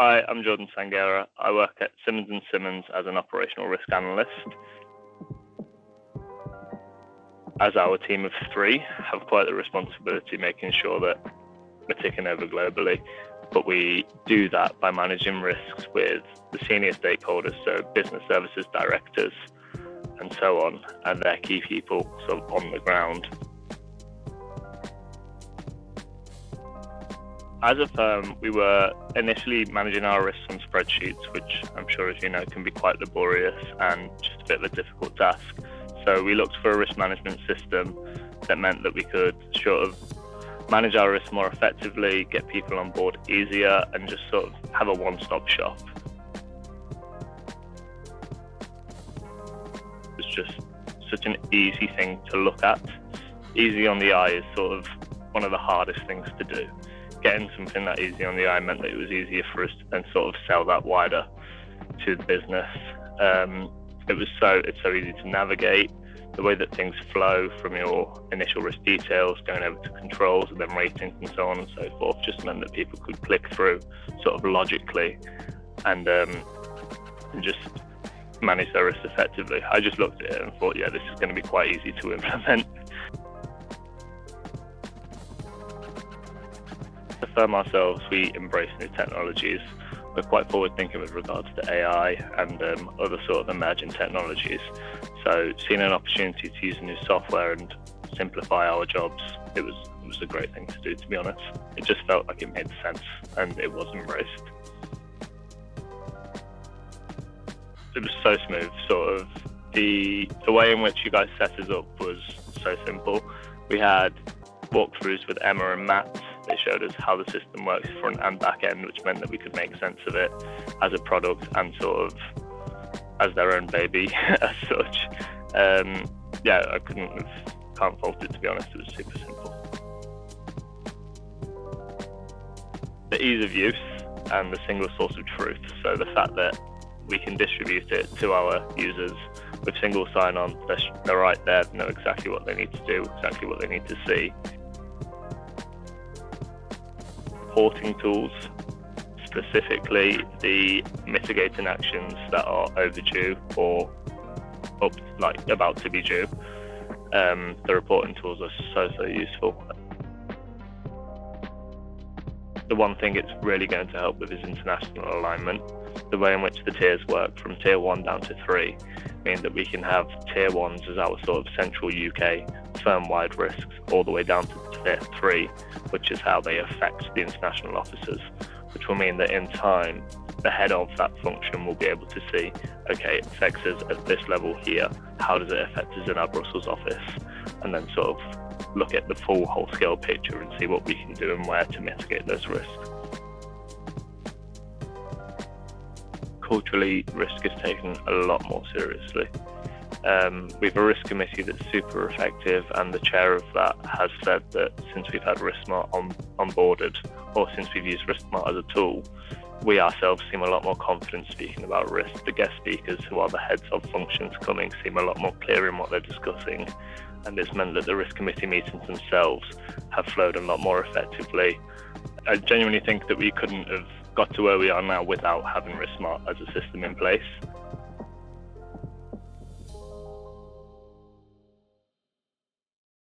Hi, I'm Jordan Sangera. I work at Simmons Simmons as an operational risk analyst. As our team of 3 have quite the responsibility making sure that we're ticking over globally, but we do that by managing risks with the senior stakeholders, so business services directors and so on, and they're key people sort of on the ground. As a firm, we were initially managing our risks on spreadsheets, which I'm sure, as you know, can be quite laborious and just a bit of a difficult task. So we looked for a risk management system that meant that we could sort of manage our risks more effectively, get people on board easier, and just sort of have a one-stop shop. It's just such an easy thing to look at. Easy on the eye is sort of one of the hardest things to do. Getting something that easy on the eye meant that it was easier for us to then sort of sell that wider to the business. It's so easy to navigate. The way that things flow from your initial risk details going over to controls and then ratings and so on and so forth just meant that people could click through sort of logically and just manage their risk effectively. I just looked at it and thought, yeah, this is going to be quite easy to implement. The firm ourselves, we embrace new technologies. We're quite forward thinking with regards to AI and other sort of emerging technologies. So seeing an opportunity to use new software and simplify our jobs, it was a great thing to do, to be honest. It just felt like it made sense and it was embraced. It was so smooth, sort of. The way in which you guys set us up was so simple. We had walkthroughs with Emma and Matt. They showed us how the system works front and back end, which meant that we could make sense of it as a product and sort of as their own baby as such. I can't fault it, to be honest. It was super simple. The ease of use and the single source of truth. So the fact that we can distribute it to our users with single sign-on, they're right there, know exactly what they need to do, exactly what they need to see. Reporting tools, specifically the mitigating actions that are overdue or about to be due. The reporting tools are so useful. The one thing it's really going to help with is international alignment. The way in which the tiers work from tier 1 down to 3 mean that we can have tier 1s as our sort of central UK firm-wide risks all the way down to tier 3, which is how they affect the international officers, which will mean that in time, the head of that function will be able to see, okay, it affects us at this level here, how does it affect us in our Brussels office? And then sort of look at the full whole-scale picture and see what we can do and where to mitigate those risks. Culturally, risk is taken a lot more seriously. We have a risk committee that's super effective, and the chair of that has said that since we've had RiskSmart onboarded, or since we've used RiskSmart as a tool, we ourselves seem a lot more confident speaking about risk. The guest speakers, who are the heads of functions coming, seem a lot more clear in what they're discussing, and it's meant that the risk committee meetings themselves have flowed a lot more effectively. I genuinely think that we couldn't have got to where we are now without having RiskSmart as a system in place.